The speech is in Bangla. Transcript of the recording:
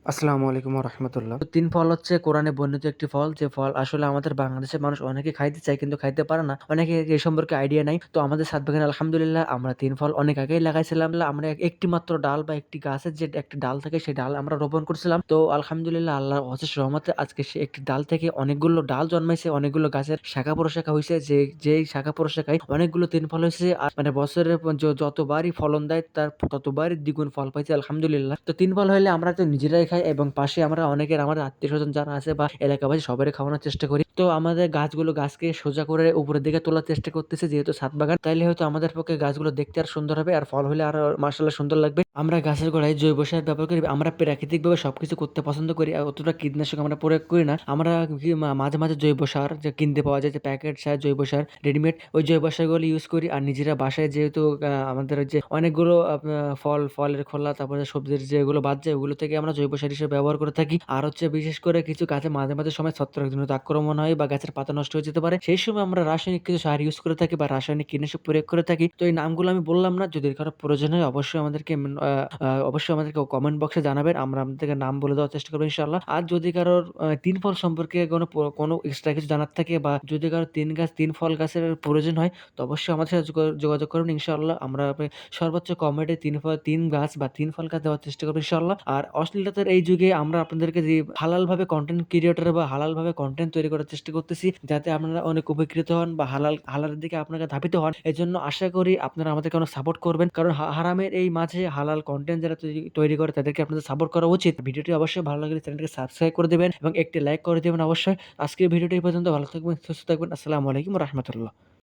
আসসালামু আলাইকুম রাহমাতুল্লাহ। ৩ ফল হচ্ছে কোরআনে বর্ণিত একটি ফল, যে ফল আসলে আমাদের বাংলাদেশের মানুষ অনেকে খাইতে চায় কিন্তু খাইতে পারে না। অনেকে এ সম্পর্কে আইডিয়া নাই। তো আমাদের ছাদ বাগানে আলহামদুলিল্লাহ আমরা ৩ ফল অনেক আগেই লাগাইছিলাম। আমরা একটি মাত্র ডাল বা একটি গাছের যে একটি ডাল থাকে সেই ডাল আমরা রোপণ করছিলাম। তো আলহামদুলিল্লাহ আল্লাহর অশেষ রহমতে আজকে সে একটি ডাল থেকে অনেকগুলো ডাল জন্মাইছে, অনেকগুলো গাছের শাখা প্রশাখা হইছে। যেই শাখা প্রশাখায় অনেকগুলো ৩ ফল হইছে। আর মানে বছরের যতবারই ফলন দেয় তার ততবারই দ্বিগুণ ফল পাইছি আলহামদুলিল্লাহ। তো ৩ ফল হইলে আমরা তো নিজেরাই খাই এবং পাশে আমরা অনেকের আমাদের আত্মীয়স্বজন যারা আছে বা এলাকাবাসী সবারই খাওয়ানোর চেষ্টা করি। তো আমাদের গাছকে সোজা করে উপরের দিকে তোলার চেষ্টা করতেছি, যেহেতু ছাদ বাগান। তাইলে হয়তো আমাদের পক্ষে গাছগুলো দেখতে আর সুন্দর হবে, আর ফল হলে আরো মাশাআল্লাহ সুন্দর লাগবে। আমরা গাছের গোড়ায় জৈব সার ব্যবহার করি। আমরা প্রাকৃতিকভাবে সবকিছু করতে পছন্দ করি। আর অতটা কীটনাশক আমরা প্রয়োগ করি না। আমরা মাঝে, মাঝে জৈব সার যে কিনতে পাওয়া যায়, যে প্যাকেট সার, জৈব সার রেডিমেড, ওই জৈব সারগুলো ইউজ করি। আর নিজেরা বাসায় যেহেতু আমাদের যে অনেকগুলো ফলের খোলা, তারপরে সবজির যেগুলো বাদ যায় ওগুলো থেকে আমরা জৈব সার হিসেবে ব্যবহার করে থাকি। আর হচ্ছে বিশেষ করে কিছু গাছে মাঝে, মাঝে সময় ছত্রাকজনিত আক্রমণ হয় বা গাছের পাতা নষ্ট হয়ে যেতে পারে। সেই সময় আমরা রাসায়নিক কিছু সার ইউজ করে থাকি বা রাসায়নিক কীটনাশক প্রয়োগ করে থাকি। তো এই নামগুলো আমি বললাম না। যদি কারো প্রয়োজন হয় অবশ্যই আমাদেরকে কমেন্ট বক্সে জানাবেন। আমরা আপনাদেরকে নাম বলে দেওয়ার চেষ্টা করব ইনশাআল্লাহ। আর যদি কারোর ৩ ফল সম্পর্কে কোনো এক্সট্রা কিছু জানার থাকে, বা যদি কারো ৩ ফল গাছের প্রয়োজন হয়, তো অবশ্যই আমাদের সাথে যোগাযোগ করুন ইনশাআল্লাহ। আমরা সর্বোচ্চ কমেডি ৩ গাছ বা ৩ ফল গাছ দেওয়ার চেষ্টা করব ইনশাআল্লাহ। আর অশ্লীলতার এই যুগে আমরা আপনাদেরকে যে হালালভাবে কনটেন্ট ক্রিয়েটর বা হালালভাবে কনটেন্ট তৈরি করার চেষ্টা করতেছি, যাতে আপনারা অনেক উপকৃত হন বা হালালের দিকে আপনারা ধাবিত হন। এজন্য আশা করি আপনারা আমাদেরকে অনেক সাপোর্ট করবেন। কারণ হারামের এই মাঝে হালাল কনটেন্ট যারা তৈরি করে তাদেরকে আপনাদের সাপোর্ট করা উচিত। ভিডিওটি অবশ্যই ভালো লাগলে চ্যানেলটিকে সাবস্ক্রাইব করে দিবেন এবং একটি লাইক করে দিবেন অবশ্যই। আজকের ভিডিওটি এই পর্যন্ত। ভালো থাকবেন, সুস্থ থাকবেন। আসসালামু আলাইকুম ওয়া রাহমাতুল্লাহ।